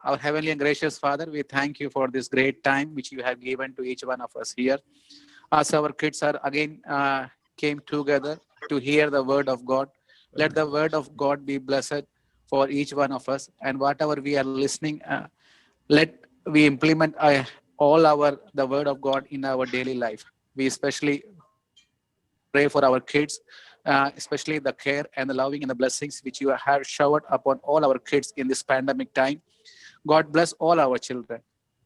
Our heavenly and gracious Father, we thank you for this great time which you have given to each one of us here. As our kids are again came together to hear the word of God, let the word of God be blessed for each one of us. And whatever we are listening, let we implement all the word of God in our daily life. We especially pray for our kids, especially the care and the loving and the blessings which you have showered upon all our kids in this pandemic time. God bless all our children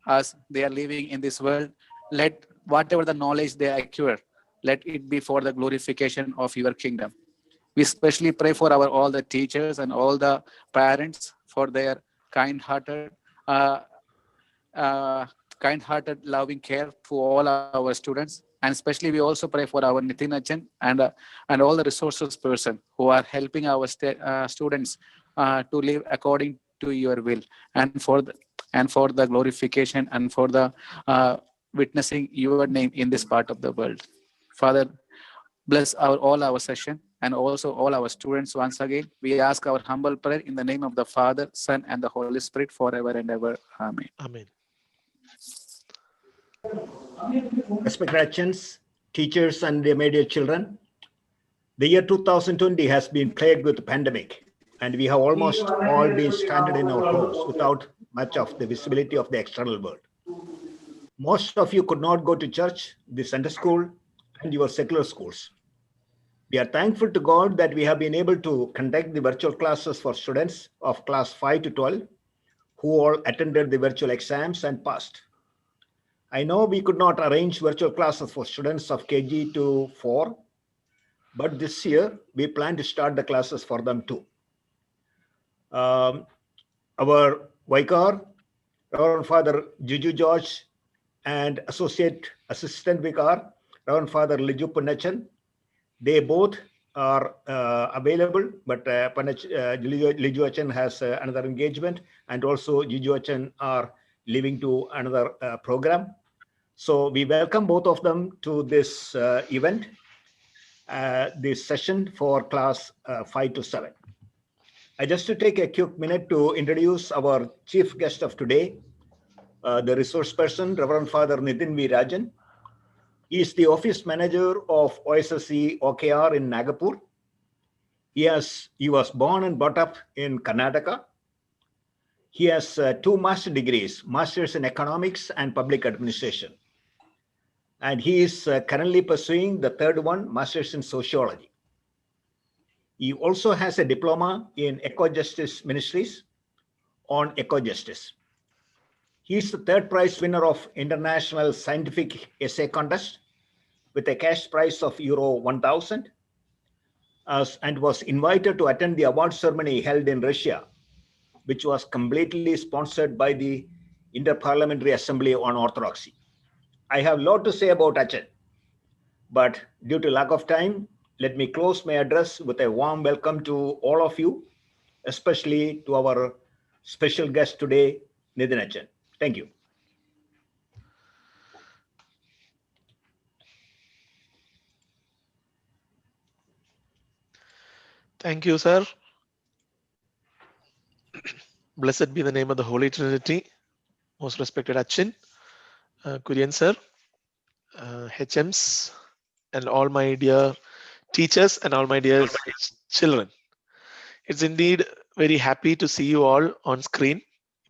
as they are living in this world. Let whatever the knowledge they acquire, let it be for the glorification of your kingdom. We especially pray for our all the teachers and all the parents for their kind-hearted, uh, kind-hearted, loving care to all our students. And especially we also pray for our Nitin Achan and all the resources person who are helping our students to live according to your will and for the glorification and for the witnessing your name in this part of the world. Father, bless all our session and also all our students once again. We ask our humble prayer in the name of the Father, Son, and the Holy Spirit forever and ever. Amen. Amen. Respected Achans, teachers, and their dear children, the year 2020 has been plagued with the pandemic, and we have almost all been stranded in our homes without much of the visibility of the external world. Most of you could not go to church, the Sunday school, and your secular schools. We are thankful to God that we have been able to conduct the virtual classes for students of class 5 to 12 who all attended the virtual exams and passed. I know we could not arrange virtual classes for students of KG to 4, but this year we plan to start the classes for them too. Our Vicar, Reverend Father Juju George, and Associate Assistant Vicar, Reverend Father Liju Punnachan, they both are available, but Liju Achan has another engagement, and also Juju Achan are leaving to another program. So we welcome both of them to this event, this session for class 5 to 7. I just to take a quick minute to introduce our chief guest of today, the resource person, Reverend Father Nitin V. Rajan. He is the office manager of OSSC OKR in Nagapur. He was born and brought up in Karnataka. He has 2 master degrees, Masters in Economics and Public Administration. And he is currently pursuing the 3rd one, Masters in Sociology. He also has a diploma in Eco-Justice Ministries on Eco-Justice. He is the 3rd prize winner of International Scientific Essay Contest with a cash prize of €1,000 and was invited to attend the award ceremony held in Russia, which was completely sponsored by the Inter-Parliamentary Assembly on Orthodoxy. I have a lot to say about Achan, but due to lack of time, let me close my address with a warm welcome to all of you, especially to our special guest today, Nitin Achan. Thank you. Thank you, sir. Blessed be the name of the Holy Trinity. Most respected Achin, Kurian sir, HMs, and all my dear teachers and all my dear children. It's indeed very happy to see you all on screen.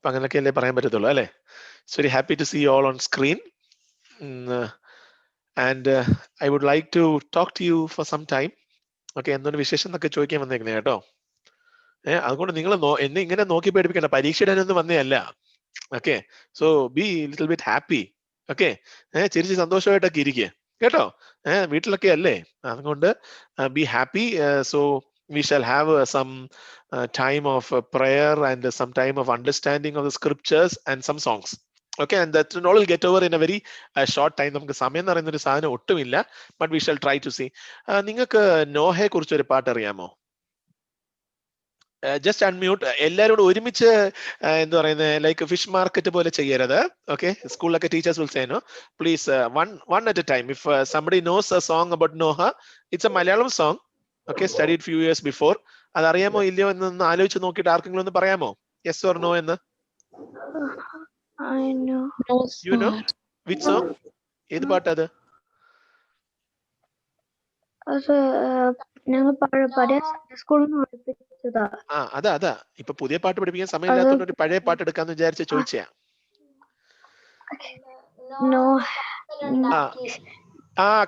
It's very happy to see you all on screen. And I would like to talk to you for some time. Okay, എന്തൊരു വിശേഷം എന്നൊക്കെ ചോദിക്കാൻ വന്നേക്കണേ കേട്ടോ. അതുകൊണ്ട് നിങ്ങൾ എന്നെ ഇങ്ങനെ നോക്കി പേടിപ്പിക്കണ്ട, പരീക്ഷ ഇടാനൊന്നും വന്നതല്ല. Okay, so B little bit happy. Okay, ചിരിച്ച് സന്തോഷമായിട്ടൊക്കെ ഇരിക്കുക കേട്ടോ. വീട്ടിലൊക്കെ അല്ലേ, അതുകൊണ്ട് be happy. So we shall have some time of prayer and some time of understanding of the scriptures and some songs. Okay, and that all will get over in a very short time. നമുക്ക് സമയം എന്ന് പറയുന്ന ഒരു സാധനം ഒട്ടുമില്ല, but we shall try to see. നിങ്ങൾക്ക് നോഹയെ കുറിച്ച് ഒരു പാട്ട് അറിയാമോ? Just unmute. എല്ലാവരും കൂടെ ഒരുമിച്ച് എന്താ പറയുന്നത്, ലൈക്ക് ഫിഷ് മാർക്കറ്റ് പോലെ ചെയ്യരുത്. ഓക്കെ, സ്കൂളിലൊക്കെ teachers will say no. Please one at a time. If somebody knows a song about Noah, it's a Malayalam song. Okay, studied few years before. അത് അറിയാമോ ഇല്ലയോ എന്നൊന്ന് ആലോചിച്ച് നോക്കിയിട്ട് ആർക്കെങ്കിലും ഒന്ന് പറയാമോ, യെസ് ഓർ നോ എന്ന്? I know. You know which song? ഏത് പാട്ടാ അത്? അത് ഞങ്ങൾ പഴയ സ്കൂളിൽ നിന്ന് പഠിപ്പിച്ചതാ. അതാ ഇപ്പൊ പുതിയ പാട്ട് പഠിപ്പിക്കാൻ സമയമില്ലാത്തതുകൊണ്ട് ഒരു പഴയ പാട്ട് എടുക്കാന്ന് വിചാരിച്ച് ചോദിച്ചാ.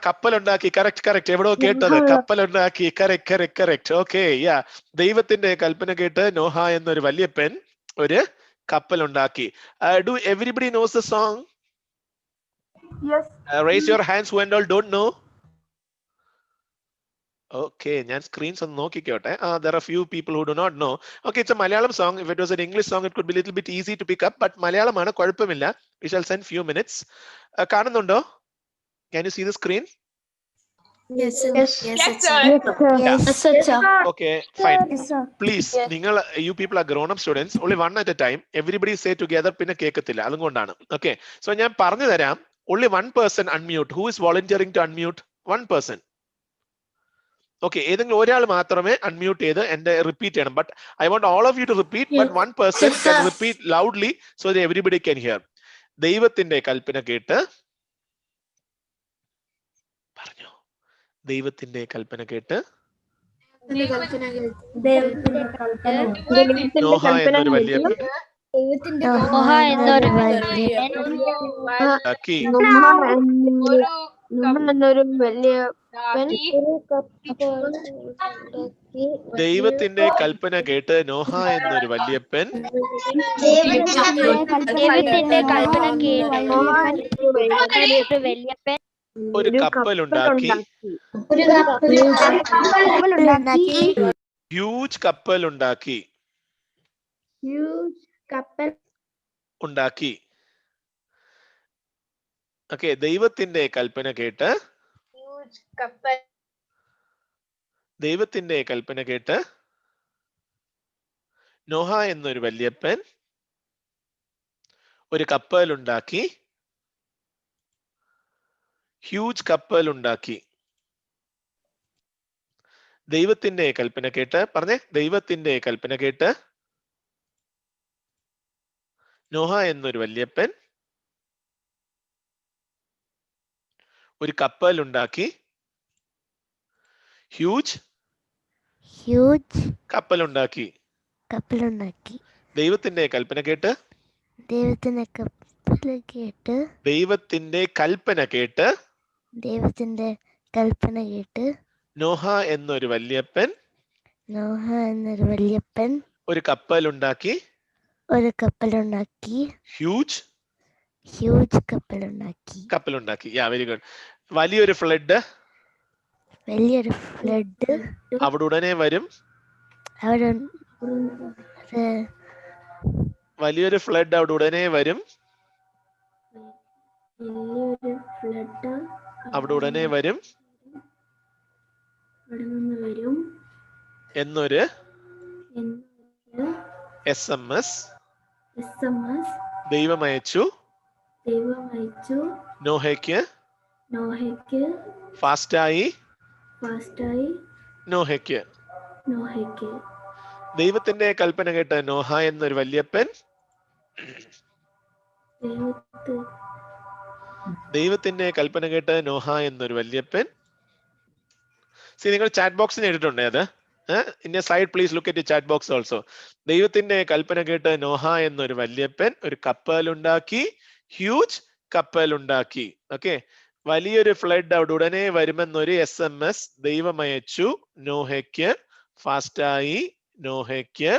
കപ്പലുണ്ടാക്കി. കറക്റ്റ് എവിടോ കേട്ടത്. കപ്പലുണ്ടാക്കി. കറക്റ്റ്. Okay, yeah. ദൈവത്തിന്റെ കൽപ്പന കേട്ട് നോഹ എന്നൊരു വല്യപ്പൻ ഒരു കപ്പലുണ്ടാക്കി. Do everybody knows the song? Yes. Raise your hands who and all don't know. Okay, ഞാൻ സ്ക്രീൻസ് ഒന്ന് നോക്കിക്കോട്ടെ. There are few people who do not know. Okay, it's a Malayalam song. If it was an English song, it could be a little bit easy to pick up. But Malayalam ആണ്, കുഴപ്പമില്ല. We shall send few minutes. കാണുന്നുണ്ടോ? Can you see the screen? Yes. Okay, fine. Please, നിങ്ങൾ you people are grown up students. Only one at a time. Everybody say together. പിന്നെ കേൾക്കത്തില്ല, അതുകൊണ്ടാണ്. Okay, so ഞാൻ പറഞ്ഞു തരാം. Only one person unmute. Who is volunteering to unmute? One person. Okay, ഏതെങ്കിലും ഒരാൾ മാത്രമേ unmute ചെയ്ത് എന്റെ റിപ്പീറ്റ് ചെയ്യണം. But I want all of you to repeat, but one person can repeat loudly so that everybody can hear. ദൈവത്തിന്റെ കൽപ്പന കേട്ട് പറഞ്ഞോ. ദൈവത്തിന്റെ കൽപ്പന കേട്ട് നോഹ എന്നൊരു വലിയ ദൈവത്തിന്റെ കൽപ്പന കേട്ട് നോഹ എന്നൊരു വല്യപ്പൻ ഒരു കപ്പലുണ്ടാക്കി. ഹ്യൂജ് കപ്പലുണ്ടാക്കി. ഓക്കെ, ദൈവത്തിന്റെ കൽപ്പന കേട്ട് നോഹ എന്നൊരു വല്യപ്പൻ ഒരു കപ്പലുണ്ടാക്കി. ഹ്യൂജ് കപ്പലുണ്ടാക്കി. ദൈവത്തിന്റെ കൽപ്പന കേട്ട് പറഞ്ഞേ. ദൈവത്തിന്റെ കൽപ്പന കേട്ട് നോഹ എന്നൊരു വല്യപ്പൻ ഒരു കപ്പലുണ്ടാക്കി. ഹ്യൂജ് കപ്പലുണ്ടാക്കി. ദൈവത്തിന്റെ കൽപ്പന കേട്ട് ദൈവത്തിന്റെ കൽപ്പന കേട്ട് നോഹ എന്നൊരു വല്യപ്പൻ ഒരു കപ്പലുണ്ടാക്കി. ഹ്യൂജ് കപ്പലുണ്ടാക്കി. യാ, വെരി ഗുഡ്. വലിയൊരു ഫ്ലഡ് അവിടെ ഉടനെ വരും. വലിയൊരു ഫ്ലഡ് അവിടെ ഉടനെ വരും. അവിടെ ഉടനെ വരും എന്നൊരു SMS ദൈവമയച്ചു നോഹയ്ക്ക്. ഫാസ്റ്റായി നോഹയ്ക്ക്. ദൈവത്തിന്റെ കൽപ്പന കേട്ട് നോഹ എന്നൊരു വല്യപ്പൻ ദൈവത്തിന്റെ കൽപ്പന കേട്ട് നോഹ എന്നൊരു വല്യപ്പൻ. നിങ്ങൾ ചാറ്റ് ബോക്സിന് ഇട്ടിട്ടുണ്ടേ അത്. In a side please look at the chat box also. ദൈവത്തിന്റെ കൽപ്പന കേട്ട് നോഹ എന്നൊരു വല്യപ്പൻ ഒരു കപ്പലുണ്ടാക്കി. ഹ്യൂജ് കപ്പലുണ്ടാക്കി. ഓക്കെ, വലിയൊരു ഫ്ലഡ് അവിടെ ഉടനെ വരുമെന്നൊരു SMS ദൈവമയച്ചു നോഹയ്ക്ക്. ഫാസ്റ്റായി നോഹയ്ക്ക്.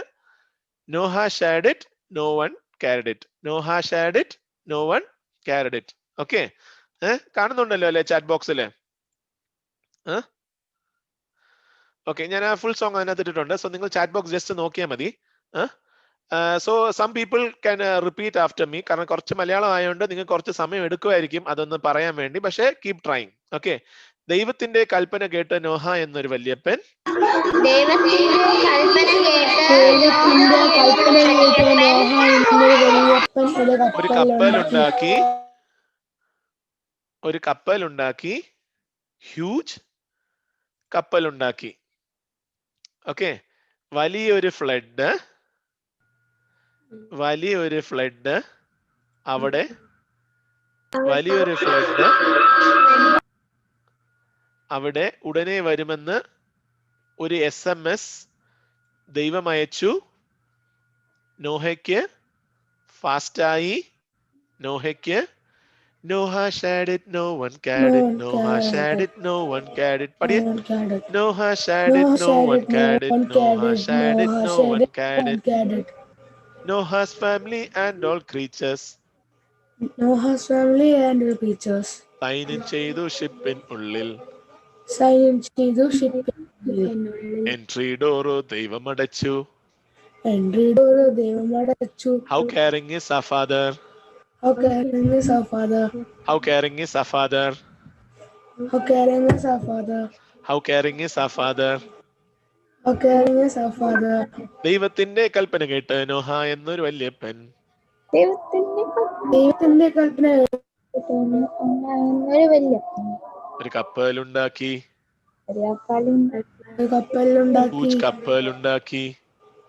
Noah shared it, no one carried it. Noah shared it, no one carried it. Okay, കാണുന്നുണ്ടല്ലോ അല്ലെ ചാറ്റ് ബോക്സില്? ഓക്കെ, ഞാൻ ആ ഫുൾ സോങ് അതിനകത്ത് ഇട്ടിട്ടുണ്ട്. സോ നിങ്ങൾ ചാറ്റ് ബോക്സ് ജസ്റ്റ് നോക്കിയാൽ മതി. So some people can repeat after me. കാരണം കുറച്ച് മലയാളം ആയതുകൊണ്ട് നിങ്ങൾക്ക് കുറച്ച് സമയം എടുക്കുമായിരിക്കും അതൊന്ന് പറയാൻ വേണ്ടി. പക്ഷേ കീപ് ട്രൈങ്. ഓക്കെ, ദൈവത്തിന്റെ കൽപ്പന കേട്ട് നോഹ എന്നൊരു വല്യപ്പൻ ഒരു കപ്പലുണ്ടാക്കി. ഹ്യൂജ് കപ്പലുണ്ടാക്കി. ഓക്കെ, വലിയൊരു ഫ്ലഡ് വലിയൊരു ഫ്ലഡ് അവിടെ വലിയൊരു ഫ്ലഡ് അവിടെ ഉടനെ വരുമെന്ന് ഒരു SMS ദൈവം അയച്ചു. നോഹയ്ക്ക് ഫാസ്റ്റായി. നോഹയ്ക്ക് Noah shared it, no one cared it. Noah shared it, no one cared it. Padiye. Noah shared it, no one cared it. Noah shared it, no one cared it. Noah's family and all creatures Noah's family and the creatures sign in ചെയ്തു ഷിപ്പിൻ ഉള്ളിൽ. sign ചെയ്തു ഷിപ്പിനുള്ളിൽ. Entry door ദൈവം അടച്ചു. Entry door ദൈവം അടച്ചു. How caring is our Father? How caring is our Father? How caring is our Father? How caring is our Father? How caring is our Father? How caring is our Father? ദൈവത്തിന്റെ കൽപ്പന കേട്ട് Noah എന്നൊരു വല്യപ്പൻ ദൈവത്തിന്റെ കൽപ്പന ഒരു കപ്പലുണ്ടാക്കി. കപ്പലുണ്ടാക്കി. കപ്പലുണ്ടാക്കി.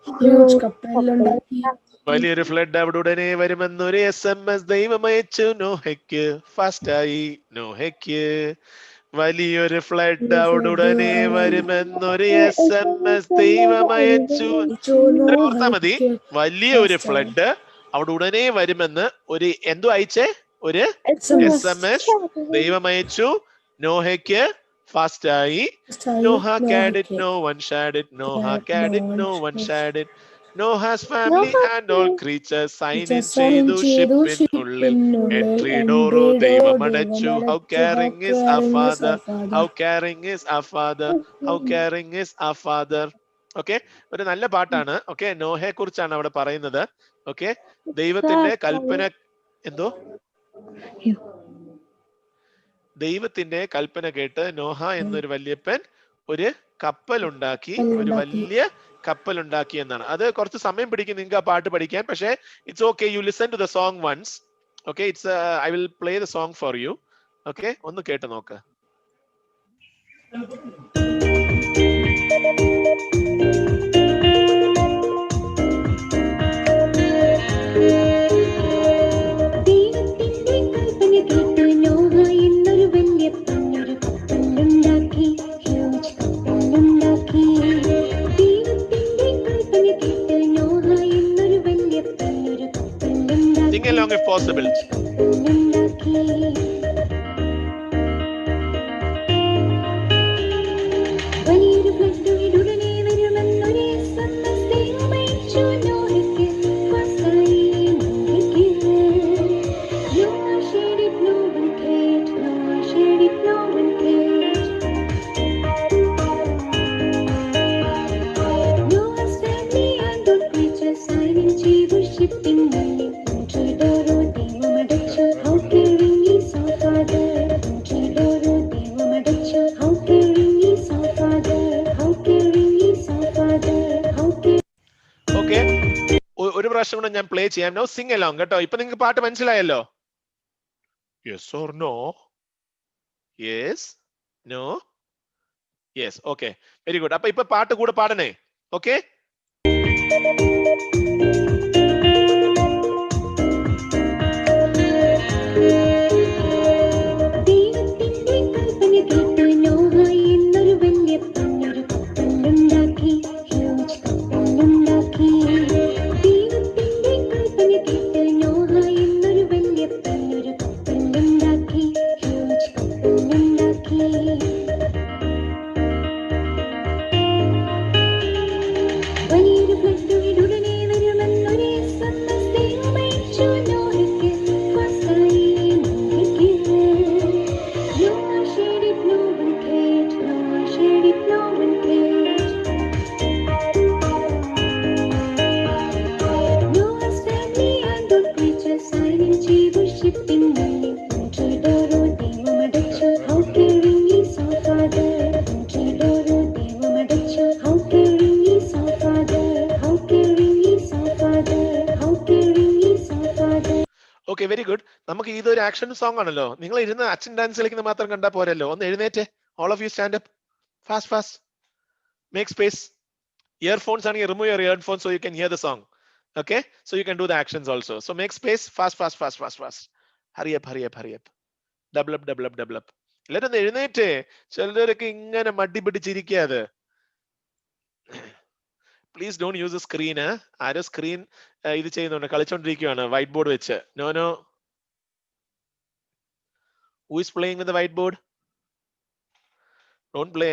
Huge കപ്പലുണ്ടാക്കി. വലിയൊരു flood അവിടെ ഉടനെ വരുമെന്നൊരു SMS ദൈവം അയച്ചു. നോഹയ്ക്ക് ഫാസ്റ്റായി. നോഹയ്ക്ക് വലിയൊരു ഫ്ലഡ് അവിടെ ഉടനെ വരുമെന്നൊരു SMS ദൈവം അയച്ചു. ഓർത്താ മതി, വലിയ ഒരു ഫ്ലഡ് അവിടെ ഉടനെ വരുമെന്ന് ഒരു എന്തോ അയച്ചേ, ഒരു SMS ദൈവം അയച്ചു. നോഹയ്ക്ക് ഫാസ്റ്റായി. Noah cared it, no one shared it. Noah cared it, no one shared it. Noah's family and all creatures sign in ചെയ്തു ഷിപ്പിനുള്ളിൽ. Entry door ദൈവം അടച്ചു. How caring is our Father? How caring is our Father? How caring is our Father? Okay, ഒരു നല്ല പാട്ടാണ്. Okay, നോഹയെ കുറിച്ചാണ് അവിടെ പറയുന്നത്. Okay, ദൈവത്തിന്റെ കൽപ്പന എന്തോ ദൈവത്തിന്റെ കൽപ്പന കേട്ട് നോഹ എന്നൊരു വല്യപ്പൻ ഒരു കപ്പലുണ്ടാക്കി, ഒരു വലിയ കപ്പലുണ്ടാക്കി എന്നാണ്. അത് കുറച്ച് സമയം പിടിക്കും നിങ്ങൾക്ക് ആ പാട്ട് പഠിക്കാൻ. പക്ഷേ it's okay, you listen to the song once. Okay, it's I will play the song for you. Okay, ഒന്ന് കേട്ട് നോക്ക്. Sing along if possible. ഒരു പ്രാവശ്യം കൂടെ ഞാൻ പ്ലേ ചെയ്യാം. നോ സിംഗ് അലോങ് കേട്ടോ. ഇപ്പൊ നിങ്ങൾക്ക് പാട്ട് മനസ്സിലായല്ലോ? Yes or no? Yes, no, yes. Okay, very good. അപ്പൊ ഇപ്പൊ പാട്ട് കൂടെ പാടണേ. Okay, very good. നമുക്ക് ഇതൊരു ആക്ഷൻ സോങ് ആണല്ലോ. നിങ്ങൾ ഇരുന്ന് അച്ഛൻ ഡാൻസ് കളിക്കുന്നത് മാത്രം കണ്ടാൽ പോരല്ലോ. ഒന്ന് എഴുന്നേറ്റ്. All of you stand up. Fast fast. Make space. Earphones ആണെങ്കിൽ remove your earphones so you can hear the song. Okay, so you can do the actions also. So make space, fast. Hurry up. Double up. എല്ലാരും ഒന്ന് എഴുന്നേറ്റ്. ചിലരൊക്കെ ഇങ്ങനെ മടി പിടിച്ചിരിക്കാതെ. Please don't use the screen. Arrow screen ഇത് ചെയ്യുന്നുണ്ട്, കളിച്ചോണ്ടിരിക്കുകയാണ് white board വെച്ച്. No. Who is playing with the whiteboard? Don't play.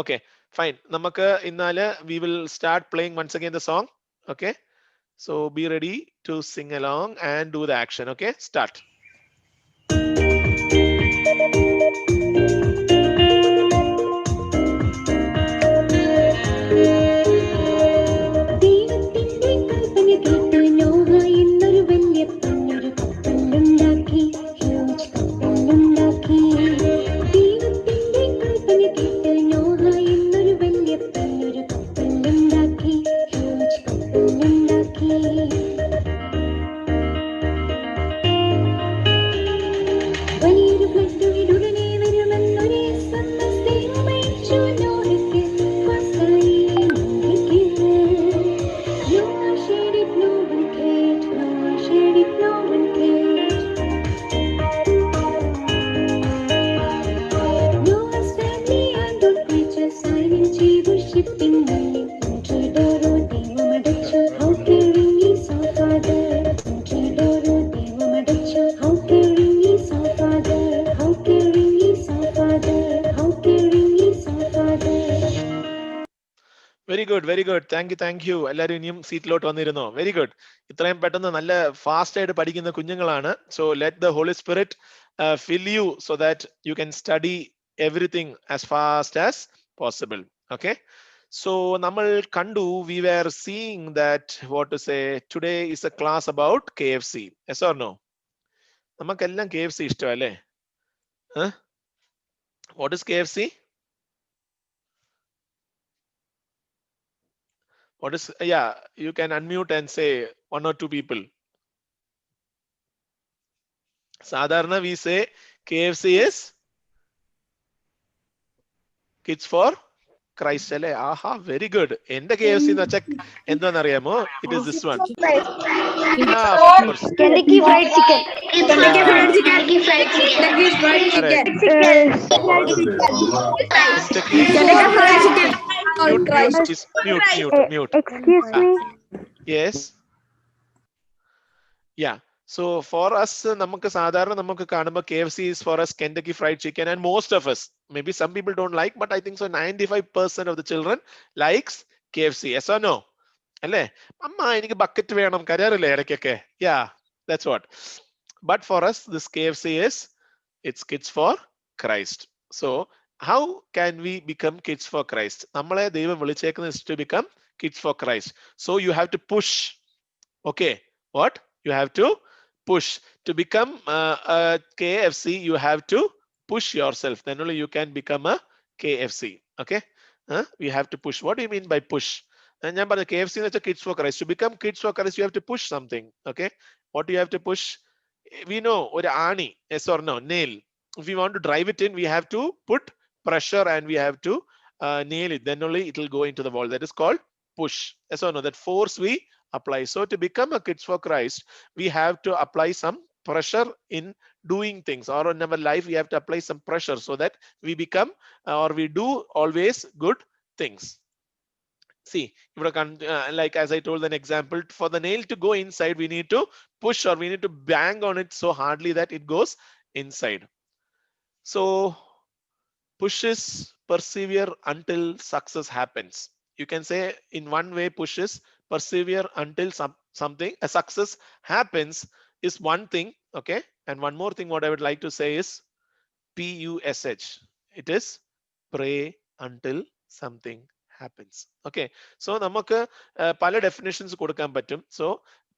Okay, fine. നമുക്ക് ഇന്നാല് we will start playing once again the song. Okay, so be ready to sing along and do the action. Okay, start. Very good. Thank you. എല്ലാവരും ഇനിയും സീറ്റിലോട്ട് വന്നിരുന്നോ? Very good. ഇത്രയും പെട്ടെന്ന് നല്ല fast ആയിട്ട് പഠിക്കുന്ന കുഞ്ഞുങ്ങളാണ്. So let the Holy Spirit fill you so that you can study everything as fast as possible. Okay. So നമ്മൾ കണ്ടു, we were seeing that what to say today is a class about KFC. Yes or no? നമുക്കെല്ലാം KFC ഇഷ്ടമല്ലേ? What is KFC? What is, yeah, you can unmute and say one or two people. Sadharana, we say KFC is Kids for Christ. Aha, very good. Enda KFC na check endana ariyamo? It is this one. Of course. Kentucky Fried Chicken. Kentucky Fried Chicken. Kentucky Fried Chicken. Kentucky Fried Chicken. Mute. Excuse me. Yes. Yeah. So for us, നമുക്ക് സാധാരണ നമുക്ക് കാണുമ്പോൾ KFC is for us Kentucky Fried Chicken, and most of us, maybe some people don't like, but I think so 95% of the children likes KFC. Yes or no? അല്ലേ? അമ്മ എനിക്ക് bucket വേണം, കരാറില്ലേ ഇടയ്ക്കൊക്കെ? Yeah, that's what. But for us, this KFC is, it's Kids for Christ. So how can we become Kids for Christ? നമ്മളെ ദൈവം വിളിച്ചേക്കുന്നത് is to become Kids for Christ. So you have to push. Okay, what? You have to push. To become a KFC, you have to push yourself. Then only you can become a KFC. Okay, we have to push. What do you mean by push? And ഞാൻ പറഞ്ഞ KFC എന്ന് വെച്ചാൽ Kids for Christ. To become Kids for Christ, you have to push something. Okay, what do you have to push? We know ഒരു ആണി, yes or no, nail. If we want to drive it in, we have to put pressure and we have to nail it. Then only it will go into the wall. That is called push. Yes or no? That force we apply. So to become a Kids for Christ, we have to apply some pressure in doing things, or in our life we have to apply some pressure so that we become or we do always good things. See, like as I told an example, for the nail to go inside, we need to push, or we need to bang on it so hardly that it goes inside. So push is persevere until success happens. You can say in one way, push is persevere until something, a success happens, is one thing. Okay, and one more thing what I would like to say is PUSH. It is pray until something happens. Okay, so namakku pala definitions kodukkan pattum. So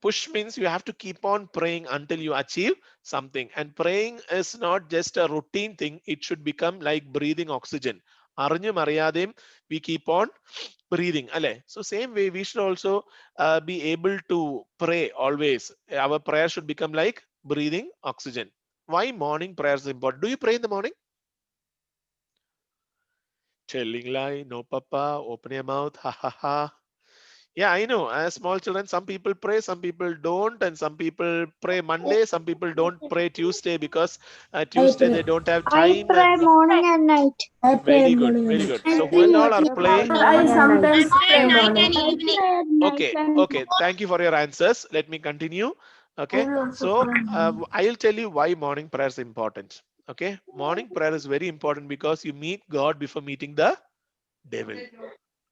push means you have to keep on praying until you achieve something, and praying is not just a routine thing. It should become like breathing oxygen. അറിഞ്ഞും അറിയാതെയും we keep on breathing, അല്ലേ? So same way we should also be able to pray always. Our prayer should become like breathing oxygen. Why morning prayer is important? Do you pray in the morning? Telling lie, no papa, open your mouth, ha ha ha. Yeah, I know. As small children, some people pray, some people don't, and some people pray Monday, some people don't pray Tuesday because Tuesday they don't have I time. pray And morning and night. I pray very good, morning and very night. good. I So pray when all are morning playing, I sometimes pray morning. I pray at night okay, and okay. Thank you for your answers. Let me continue. Okay, I also so pray morning. I'll tell you why morning prayer is important. Okay, morning prayer is very important because you meet God before meeting the devil.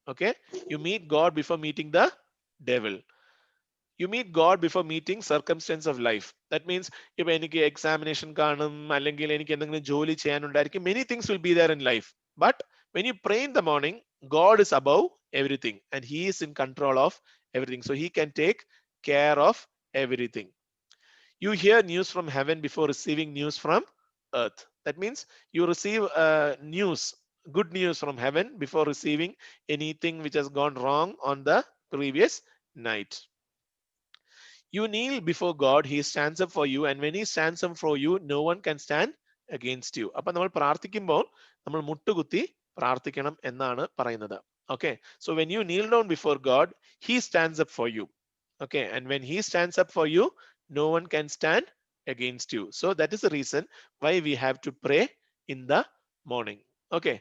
Okay, you meet God before meeting the devil. You meet God before meeting circumstance of life. That means if any examination കാണും അല്ലെങ്കിൽ എനിക്ക് എന്തെങ്കിലും ജോലി ചെയ്യാനുണ്ടായിരിക്കും, many things will be there in life. But when you pray in the morning, God is above everything and he is in control of everything. So he can take care of everything. You hear news from heaven before receiving news from earth. That means you receive news, good news from heaven before receiving anything which has gone wrong on the previous night. You kneel before God, he stands up for you, and when he stands up for you, no one can stand against you. അപ്പോൾ നമ്മൾ പ്രാർത്ഥിക്കുമ്പോൾ നമ്മൾ മുട്ടുകുത്തി പ്രാർത്ഥിക്കണം എന്നാണ് പറയുന്നത്. Okay, so when you kneel down before God, he stands up for you. Okay, and when he stands up for you, no one can stand against you. So that is the reason why we have to pray in the morning. Okay,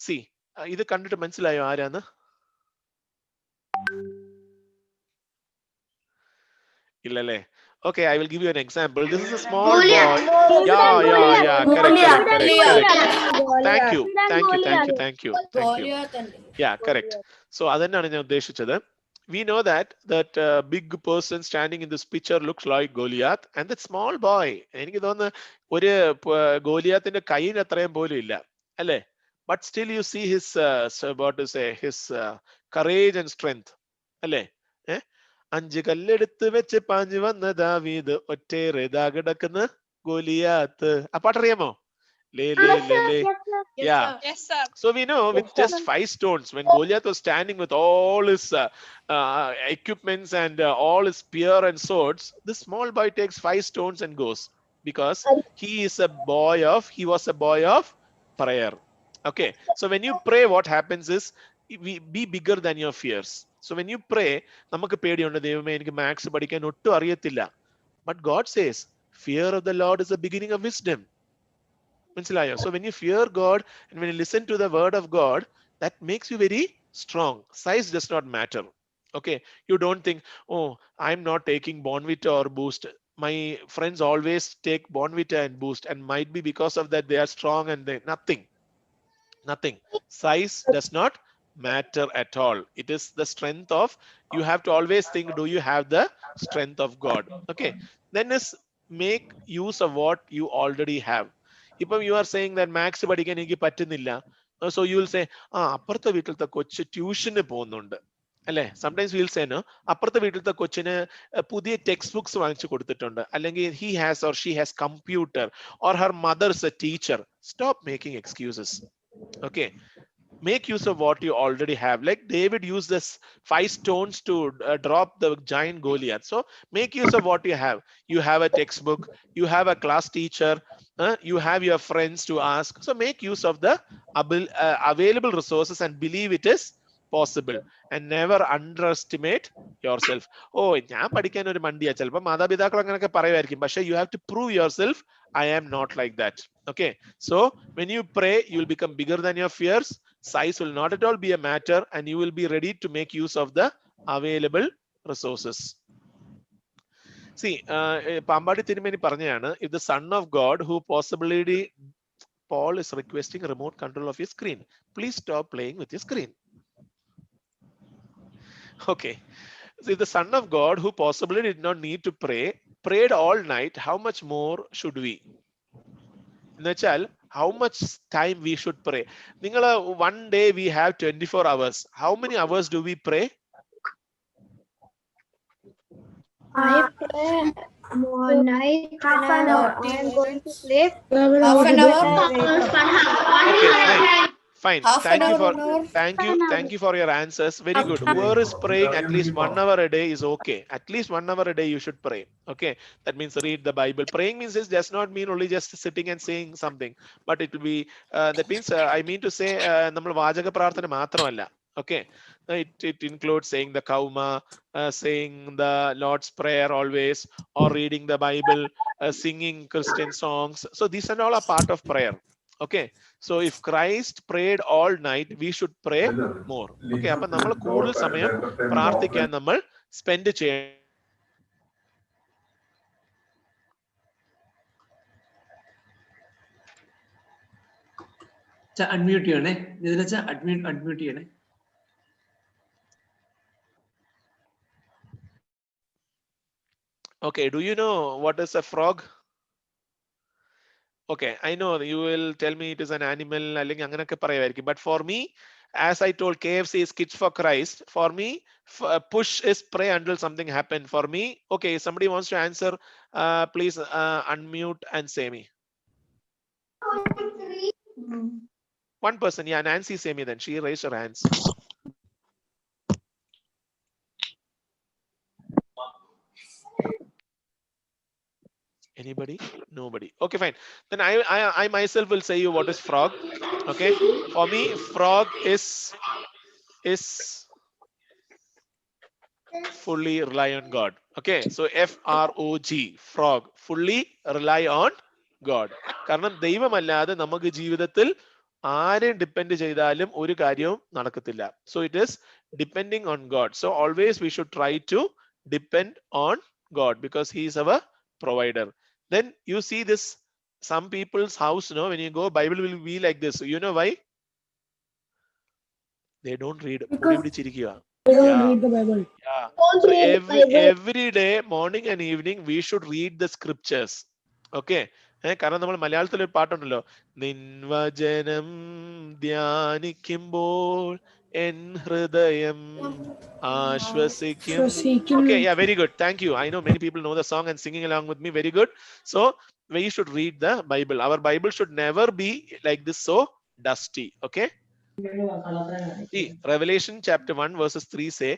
see, ഇത് കണ്ടിട്ട് മനസ്സിലായോ ആരാന്ന്? ഇല്ലല്ലേ? Okay, I will give you an example. This is a small boy. Yeah, correct. Thank you. Yeah, correct. So അതെന്നാണ് ഞാൻ ഉദ്ദേശിച്ചത്. We know that big person standing in this picture looks like Goliath, and that small boy, എനിക്ക് തോന്നുന്നു ഒരു ഗോലിയാത്തിന്റെ കയ്യിന് അത്രയും പോലും ഇല്ല അല്ലേ? But still you see his what to say, his courage and strength അല്ലേ? 5 കല്ലെടുത്ത് വെച്ച് പാഞ്ഞു വന്ന ദാവീദ് ഒറ്റേറെ ദാ കിടക്കുന്ന ഗോലിയാത്ത്. ആ പാട്ടറിയാമോ? Yeah. Yes, sir. So we know with just 5 stones, when Goliath was standing with all his equipments and all his spear and swords, this small boy takes 5 stones and goes because he was a boy of prayer. Okay, so when you pray, what happens is be bigger than your fears. So when you pray, നമുക്ക് പേടിയുണ്ട്, ദൈവമേ എനിക്ക് maths പഠിക്കാൻ ഒട്ടും അറിയത്തില്ല. But God says, fear of the Lord is the beginning of wisdom. So when you fear God and when you listen to the word of God, that makes you very strong. Size does not matter. Okay, you don't think, oh, I'm not taking Bonvita or Boost. My friends always take Bonvita and Boost, and might be because of that they are strong and they nothing. Size does not matter at all. It is the strength of, you have to always think, do you have the strength of God? Okay, then is make use of what you already have. If you are saying that max പഠിക്കാൻ എനിക്ക് പറ്റുന്നില്ല, so you will say, അപ്പുറത്തെ വീട്ടിലത്തെ കൊച്ച് ട്യൂഷന് പോകുന്നുണ്ട് അല്ലെ? Sometimes we will say, no, അപ്പുറത്തെ വീട്ടിലത്തെ കൊച്ചിന് പുതിയ ടെക്സ്റ്റ് ബുക്സ് വാങ്ങിച്ചു കൊടുത്തിട്ടുണ്ട്, അല്ലെങ്കിൽ he has or she has computer, or her mother is a teacher. Stop making excuses. Okay, make use of what you already have. Like David used this 5 stones to drop the giant Goliath. So make use of what you have. You have a textbook, you have a class teacher, you have your friends to ask. So make use of the available resources and believe it is possible, and never underestimate yourself. Oh, ഞാൻ പഠിക്കാൻ ഒരു മണ്ടിയാ, ചിലപ്പോൾ മാതാപിതാക്കൾ അങ്ങനെയൊക്കെ പറയുമായിരിക്കും, പക്ഷേ you have to prove yourself, I am not like that. Okay, so when you pray, you will become bigger than your fears. Size will not at all be a matter, and you will be ready to make use of the available resources. See, Pampady തിരുമേനി പറഞ്ഞതാണ്, if the Son of God who possibility, Paul is requesting remote control of your screen. Please stop playing with your screen. Okay, so if the Son of God who possibly did not need to pray, prayed all night, how much more should we? എന്നുവെച്ചാൽ how much time we should pray. നിങ്ങൾ one day we have 24 hours. How many hours do we pray? I pray night when I am going to sleep. Half an hour. Okay, fine. Thank you for your answers. Very good. Whoever is praying at least 1 hour a day is okay. At least 1 hour a day you should pray. Okay, that means read the Bible. Praying means it does not mean only just sitting and saying something, but it will be that means I mean to say നമ്മൾ വാചക പ്രാർത്ഥന മാത്രമല്ല. Okay, it includes saying the Kauma, saying the Lord's Prayer always, or reading the Bible, singing Christian songs. So these are all a part of prayer. Okay, so if Christ prayed all night, we should pray more. Okay, അപ്പൊ നമ്മൾ കൂടുതൽ സമയം പ്രാർത്ഥിക്കാൻ നമ്മൾ spend ചെയ്യണം. Unmute ചെയ്യണേ, unmute ചെയ്യണേ. Okay, do you know what is a frog? Okay, I know you will tell me it is an animal, അല്ലെങ്കിൽ അങ്ങനെയൊക്കെ പറയുമായിരിക്കും. But for me, as I told, KFC is Kids for Christ. For me, push is pray until something happen. For me, okay, somebody wants to answer, please unmute and say me. One person, yeah, Nancy, say me then. She raised her hands. Anybody? Nobody. Okay, fine. Then I myself will say you what is frog. Okay. For me, frog is fully rely on God. Okay. So FROG, frog, fully rely on God. കാരണം ദൈവമല്ലാതെ നമുക്ക് ജീവിതത്തിൽ ആരെയും depend ചെയ്താലും ഒരു കാര്യവും നടക്കത്തില്ല. So it is depending on God. So always we should try to depend on God because he is our provider. Then you see this, some people's house, no, when you go, Bible will be like this. You know why? They don't read. They don't read the Bible. Yeah. Don't So read Bible. every day, morning and evening, we should read the scriptures. Okay. കാരണം നമ്മൾ മലയാളത്തിൽ ഒരു പാട്ടുണ്ടല്ലോ, നിൻവചനം ധ്യാനിക്കുമ്പോൾ N ഹൃദയം ആശ്വസിക്കും. Okay, yeah, very good. Thank you. I know many people know the song and singing along with me. Very good. So we should read the Bible. Our Bible should never be like this, so dusty. Okay. See, Revelation chapter 1 verses 3 say,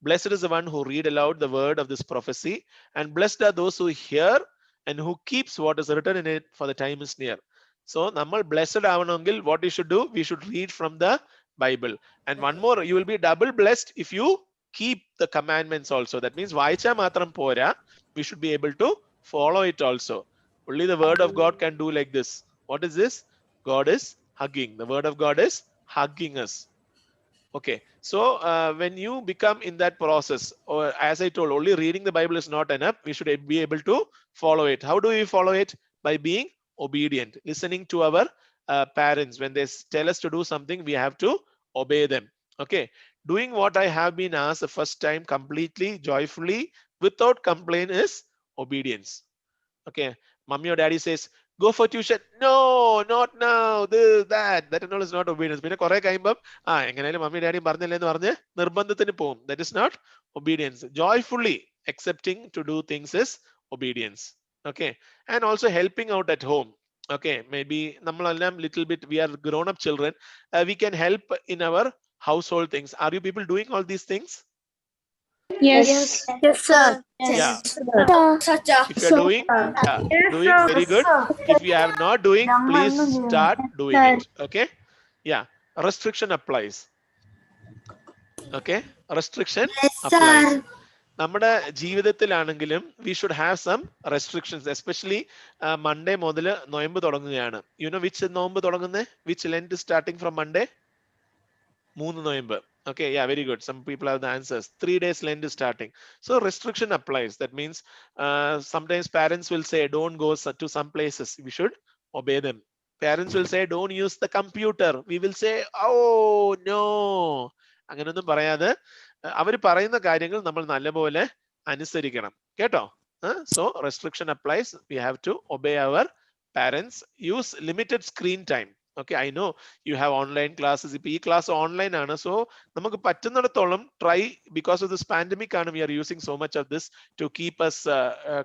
blessed is the one who read aloud the word of this prophecy, and blessed are those who hear and who keeps what is written in it, for the time is near. So nammal blessed avanengil, what you should do, we should read from the Bible. And one more, you will be double blessed if you keep the commandments also. That means vaicha matram pora, we should be able to follow it also. Only the word of God can do like this. What is this? God is hugging. The word of God is hugging us. Okay, so when you become in that process, or as I told, only reading the Bible is not enough. We should be able to follow it. How do we follow it? By being obedient, listening to our parents. When they tell us to do something, we have to obey them. Okay, doing what I have been asked the first time completely, joyfully, without complaint is obedience. Okay, mommy or daddy says, go for tuition. No, not now. This, that and all is not obedience. പിന്നെ കുറെ കഴിയുമ്പം എങ്ങനെയാലും mummy daddy പറഞ്ഞില്ലേ എന്ന് പറഞ്ഞ് നിർബന്ധത്തിന് പോകും. That is not obedience. Joyfully accepting to do things is obedience. Okay, and also helping out at home. Okay, maybe നമ്മളെല്ലാം little bit, we are grown up children. We can help in our household things. Are you people doing all these things? Yes, sir. Yeah. Such If you are doing, doing very good. If you are not doing, please start doing it. Okay. Yeah. Restriction applies. Okay. Restriction applies. നമ്മുടെ ജീവിതത്തിലാണെങ്കിലും we should have some restrictions, especially Monday മുതൽ നോയമ്പ് തുടങ്ങുകയാണ്. You know which നോയമ്പ് തുടങ്ങുന്നത്? Which Lent is starting from Monday? 3 നോയമ്പ്. Okay, yeah, very good. Some people have the answers. 3 days Lent is starting. So restriction applies. That means sometimes parents will say, don't go to some places. We should obey them. Parents will say, don't use the computer. We will say, oh, no. അങ്ങനൊന്നും പറയാതെ അവർ പറയുന്ന കാര്യങ്ങൾ നമ്മൾ നല്ലപോലെ അനുസരിക്കണം. കേട്ടോ? So restriction applies. We have to obey our parents. Use limited screen time. Okay, I know you have online classes. ഇപ്പൊ ഈ ക്ലാസ് ഓൺലൈൻ ആണ്. സോ നമുക്ക് പറ്റുന്നിടത്തോളം try, because of this pandemic ആണ്, we are using so much of this to keep us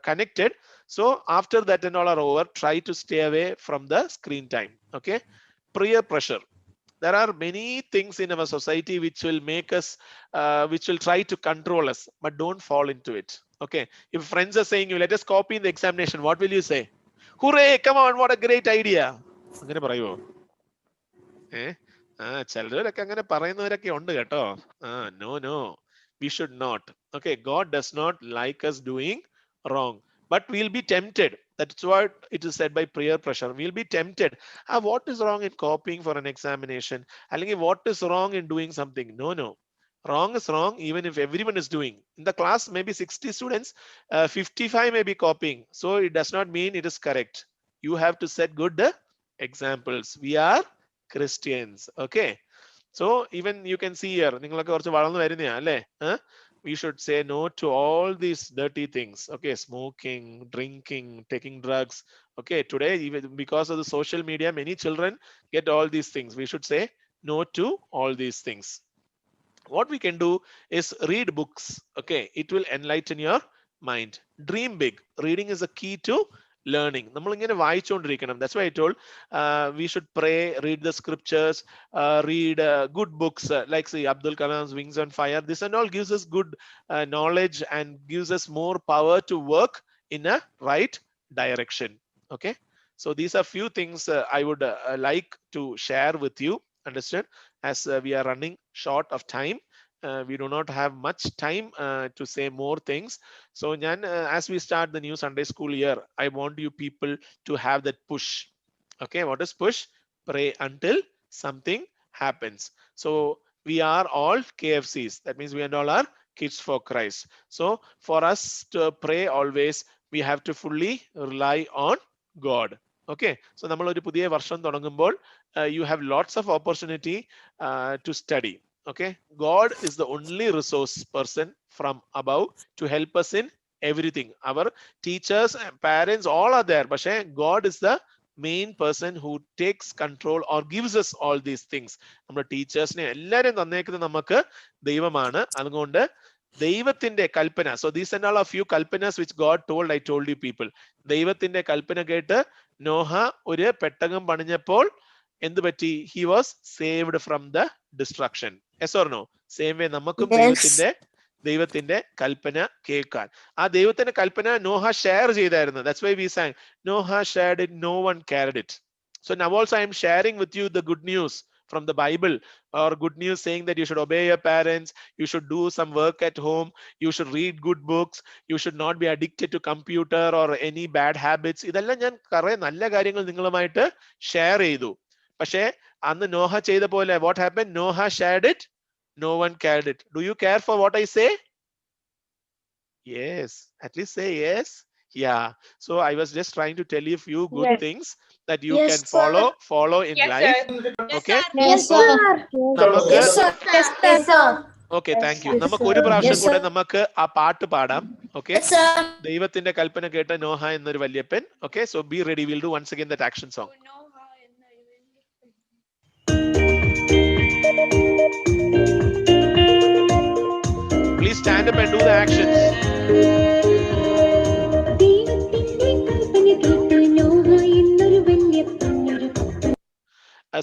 connected. So after that and all are over, try to stay away from the screen time. Okay, peer pressure. There are many things in our society which will make us, which will try to control us, but don't fall into it. Okay, if friends are saying you let us copy in the examination, what will you say? Hooray, come on, what a great idea. അങ്ങനെ പറയുമോ? ചിലരൊക്കെ അങ്ങനെ പറയുന്നവരൊക്കെ ഉണ്ട് കേട്ടോ. No, we should not. Okay, God does not like us doing wrong, but we'll be tempted. That's what it is said by peer pressure. We'll be tempted. What is wrong in copying for an examination? അല്ലെങ്കിൽ what is wrong in doing something? No. Wrong is wrong even if everyone is doing. In the class, maybe 60 students, 55 may be copying. So it does not mean it is correct. You have to set good examples. We are Christians. Okay. So even you can see here, നിങ്ങളൊക്കെ കുറച്ച് വളർന്നു വരുന്നയാ അല്ലേ? We should say no to all these dirty things. Okay, smoking, drinking, taking drugs. Okay, today even because of the social media, many children get all these things. We should say no to all these things. What we can do is read books. Okay, it will enlighten your mind. Dream big. Reading is a key to learning. നമ്മൾ ഇങ്ങനെ വായിച്ചുകൊണ്ടിരിക്കണം. That's why I told we should pray, read the scriptures, read good books like say Abdul Kalam's Wings on Fire. This and all gives us good knowledge and gives us more power to work in a right direction. Okay, so these are few things I would like to share with you. Understand? As we are running short of time, we do not have much time to say more things. So as we start the new Sunday school year, I want you people to have that push. Okay, what is push? Pray until something happens. So we are all KFCs. That means we all are kids for Christ. So for us to pray always, we have to fully rely on God. Okay, so നമ്മൾ ഒരു പുതിയ വർഷം തുടങ്ങുമ്പോൾ you have lots of opportunity to study. Okay, God is the only resource person from above to help us in everything. Our teachers and parents all are there, but God is the main person who takes control or gives us all these things. നമ്മുടെ ടീച്ചേഴ്സിനെ എല്ലാവരും തന്നേക്കുന്നത് നമുക്ക് ദൈവമാണ്. അതുകൊണ്ട് ദൈവത്തിന്റെ കൽപ്പന. So these are all a few kalpanas which God told. I told you people. ദൈവത്തിന്റെ കൽപ്പന കേട്ട് നോഹ ഒരു പെട്ടകം പണിഞ്ഞപ്പോൾ എന്ത് പറ്റി? He was saved from the destruction. Yes or no? Same way നമുക്കും ദൈവത്തിന്റെ കൽപ്പന കേൾക്കാൻ. ആ ദൈവത്തിന്റെ കൽപ്പന നോഹ ഷെയർ ചെയ്തായിരുന്നു. That's why we sang Noah shared it, no one carried it. So now also I am sharing with you the good news from the Bible, or good news saying that you should obey your parents, you should do some work at home, you should read good books, you should not be addicted to computer or any bad habits. ഇതെല്ലാം ഞാൻ കുറെ നല്ല കാര്യങ്ങൾ നിങ്ങളുമായിട്ട് share ചെയ്തു. പക്ഷേ അന്ന് നോഹ ചെയ്ത പോലെ what happened? Noah shared it, no one carried it. Do you care for what I say? Yes, at least say yes. Yeah, so I was just trying to tell you a few good things that you can follow in life. Okay, Yes, sir. Okay, thank you. നമുക്ക് ഒരു പ്രാവശ്യം കൂടെ നമുക്ക് ആ പാട്ട് പാടാം. Okay, ദൈവത്തിന്റെ കൽപ്പന കേട്ട നോഹ എന്നൊരു വല്യപ്പൻ. Okay, so be ready, we'll do once again that action song. Please stand up and do the actions.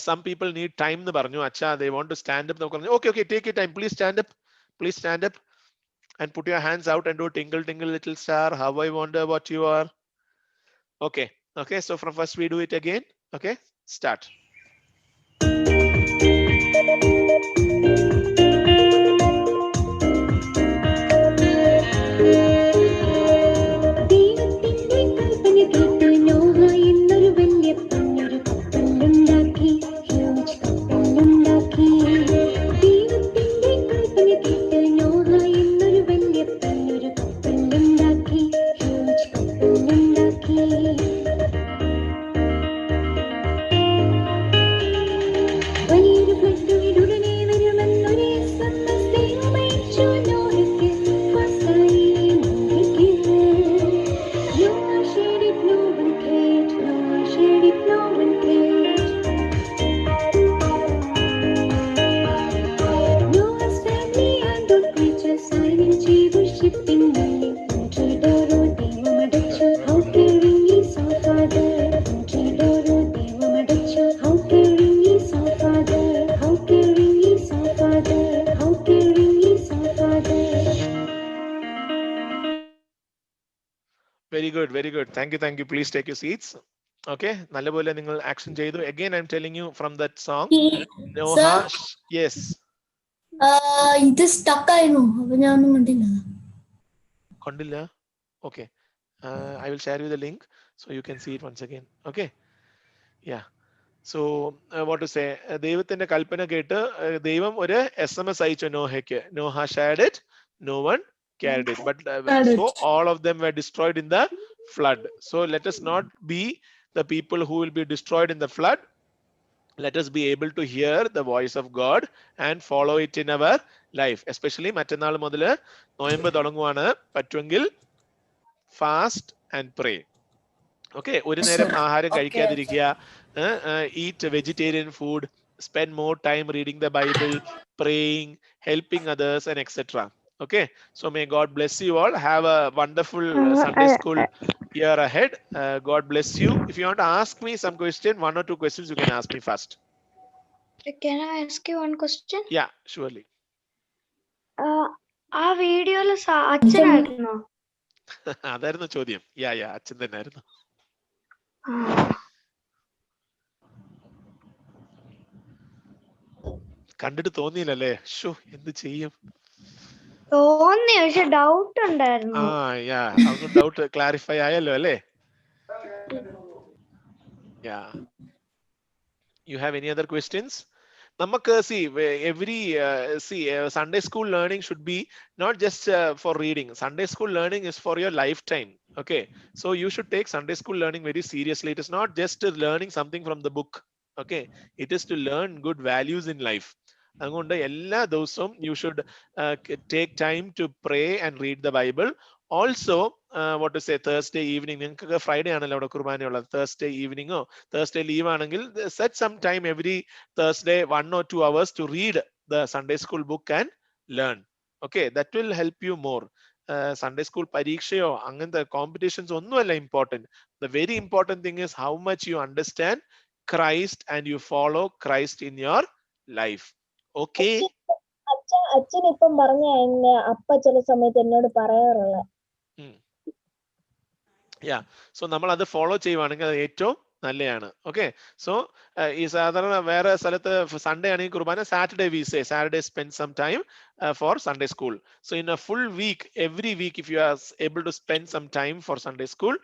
Some people need time nu paranju. Acha, they want to stand up. Okay, take your time. Please stand up and put your hands out and do tingle tingle little star, how I wonder what you are. Okay, so from first we do it again. Okay, start. Very good. Thank you. Please take your seats. Okay, നല്ലപോലെ നിങ്ങൾ action ചെയ്തു. Again, I'm telling you from that song. Sir, Noha, yes. ഇത് stuck ആയിരുന്നു അപ്പൊ ഞാൻ ഒന്നും കണ്ടില്ല. കണ്ടില്ല? Okay. I will share you the link so you can see it once again. Okay. Yeah. So what to say? ദൈവത്തിന്റെ കൽപ്പന കേട്ട് ദൈവം ഒരു SMS അയച്ചു നോഹയ്ക്ക്. Noha shared it. No one carried it. But so all of them were destroyed in the flood. So let us not be the people who will be destroyed in the flood. Let us be able to hear the voice of God and follow it in our life. Especially മറ്റന്നാൾ മുതൽ നോയമ്പ് തുടങ്ങുവാണ്. പറ്റുമെങ്കിൽ fast and pray. Okay, ഒരു നേരം ആഹാരം കഴിക്കാതിരിക്കുക. Eat vegetarian food. Spend more time reading the Bible, praying, helping others, and etc. Okay, so may God bless you all. Have a wonderful Sunday school year ahead. God bless you. If you want to ask me some question, 1 or 2 questions, you can ask me first. Can I ask you one question? Yeah, surely. ആ വീഡിയോയില് അച്ഛനായിരുന്നോ? അതായിരുന്നു ചോദ്യം. യാ അച്ഛൻ തന്നെ ആയിരുന്നു. കണ്ടിട്ട് തോന്നിയില്ലല്ലേ? Show എന്ത് ചെയ്യും? തോന്നി, പക്ഷെ ഡൗട്ട് ഉണ്ടായിരുന്നു. അതൊന്നും ഡൗട്ട് ക്ലാരിഫൈ ആയല്ലോ അല്ലേ? You have any other questions? നമുക്ക് every Sunday school learning should be not just for reading. Sunday school learning is for your lifetime. Okay, so you should take Sunday school learning very seriously. It is not just learning something from the book. Okay, it is to learn good values in life. അതുകൊണ്ട് എല്ലാ ദിവസവും you should take time to pray and read the Bible. Also, what to say, Thursday evening, നിങ്ങൾക്ക് Friday ആണല്ലോ അവിടെ കുർബാനയുള്ളത്. Thursday eveningോ Thursday leave ആണെങ്കിൽ set some time every Thursday 1 or 2 hours to read the Sunday school book and learn. Okay, that will help you more. Sunday school പരീക്ഷയോ അങ്ങനത്തെ competitions ഒന്നുമല്ല important. The very important thing is how much you understand Christ and you follow Christ in your life. Okay. അച്ഛൻ ഇപ്പം പറഞ്ഞ അപ്പ ചില സമയത്ത് എന്നോട് പറയാറുള്ള. സോ നമ്മൾ അത് ഫോളോ ചെയ്യുവാണെങ്കിൽ അത് ഏറ്റവും നല്ലതാണ്. ഓക്കെ, സോ ഈ സാധാരണ വേറെ സ്ഥലത്ത് സൺഡേ ആണെങ്കിൽ കുർബാന, Saturday we say Saturday spend some time for Sunday school. So in a full week, every week, if you are able to spend some time for Sunday school,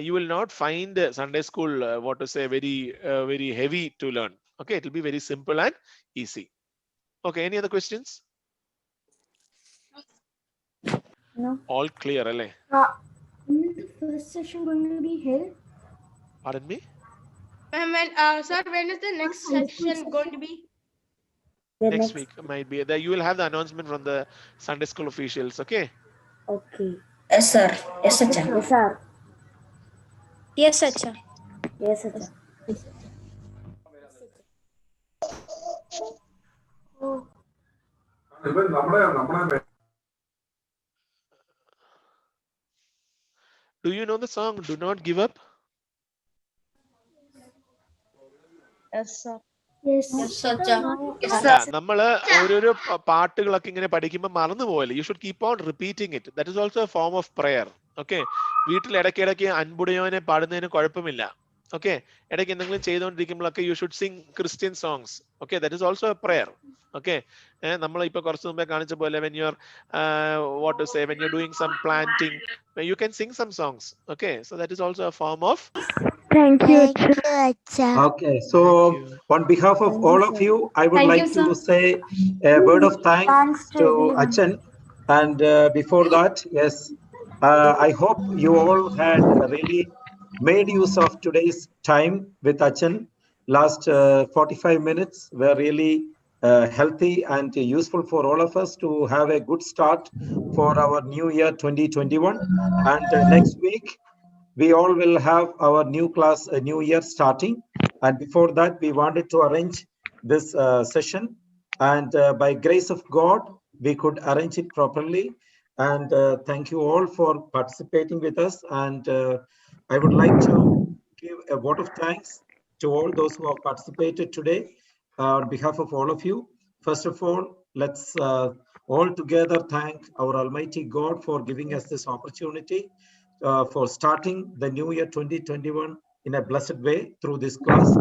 you will not find Sunday school what to say very heavy to learn. Okay, it will be very simple and easy. Okay, any other questions? No. All clear, alle? When is the first session going to be held? Pardon me? Sir, when is the next session going to be? Next week might be there. You will have the announcement from the Sunday school officials. Okay. Okay. Yes, sir. Yes, sir. Yes, sir. Yes, sir. Yes, sir. Do you know the song Do Not Give Up? Yes, sir. Yes, നമ്മള് ഓരോരോ പാട്ടുകളൊക്കെ ഇങ്ങനെ പഠിക്കുമ്പോൾ മറന്നു പോയല്ലേ. You should keep on repeating it. That is also a form of prayer. Okay, വീട്ടിൽ ഇടയ്ക്കിടയ്ക്ക് അൻപുടയോനെ പാടുന്നതിന് കുഴപ്പമില്ല. Okay, ഇടയ്ക്ക് എന്തെങ്കിലും ചെയ്തുകൊണ്ടിരിക്കുമ്പോഴൊക്കെ you should sing Christian songs. Okay, that is also a prayer. Okay, നമ്മൾ ഇപ്പൊ കുറച്ച് മുമ്പേ കാണിച്ച പോലെ when you're what to say, when you're doing some planting, you can sing some songs. Okay, so that is also a form of. Thank you. Okay, so on behalf of all of you, I would like to say a word of thanks to Achan. And before that, yes, I hope you all had really made use of today's time with Achan. Last 45 minutes were really healthy and useful for all of us to have a good start for our new year 2021. And next week, we all will have our new class, a new year starting. And before that, we wanted to arrange this session. And by grace of God, we could arrange it properly. And thank you all for participating with us. And I would like to give a vote of thanks to all those who have participated today on behalf of all of you. First of all, let's all together thank our Almighty God for giving us this opportunity for starting the new year 2021 in a blessed way through this class.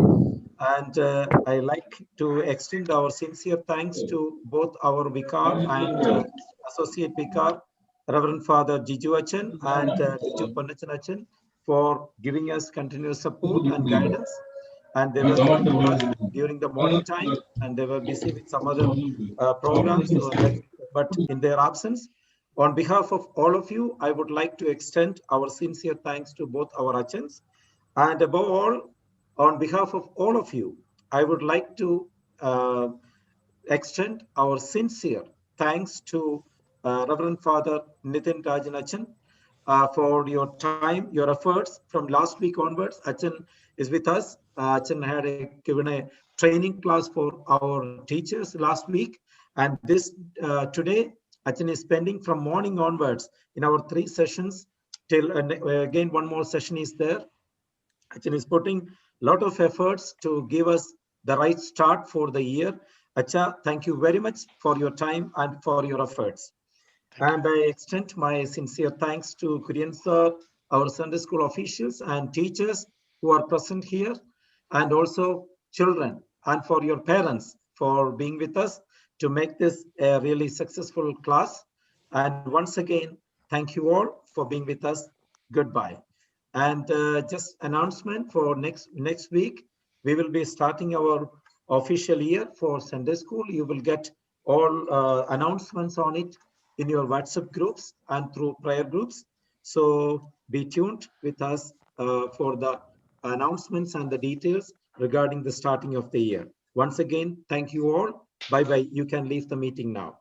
And I like to extend our sincere thanks to both our Vicar and Associate Vicar, Reverend Father Jiju Achan and Liju Ponnachan Achan, for giving us continuous support and guidance. And they were with us during the morning time, and they were busy with some other programs, but in their absence, on behalf of all of you, I would like to extend our sincere thanks to both our Achans. And above all, on behalf of all of you, I would like to extend our sincere thanks to Reverend Father Nitin Rajan Achan for your time, your efforts from last week onwards. Achan is with us. Achan had given a training class for our teachers last week. And this today, Achan is spending from morning onwards in our 3 sessions till again one more session is there. Achan is putting a lot of efforts to give us the right start for the year. Acha, thank you very much for your time and for your efforts. And I extend my sincere thanks to Kurian sir, our Sunday school officials and teachers who are present here, and also children, and for your parents for being with us to make this a really successful class. And once again, thank you all for being with us. Goodbye. And just announcement for next week, we will be starting our official year for Sunday school. You will get all announcements on it in your WhatsApp groups and through prayer groups. So be tuned with us for the announcements and the details regarding the starting of the year. Once again, thank you all. Bye-bye. You can leave the meeting now.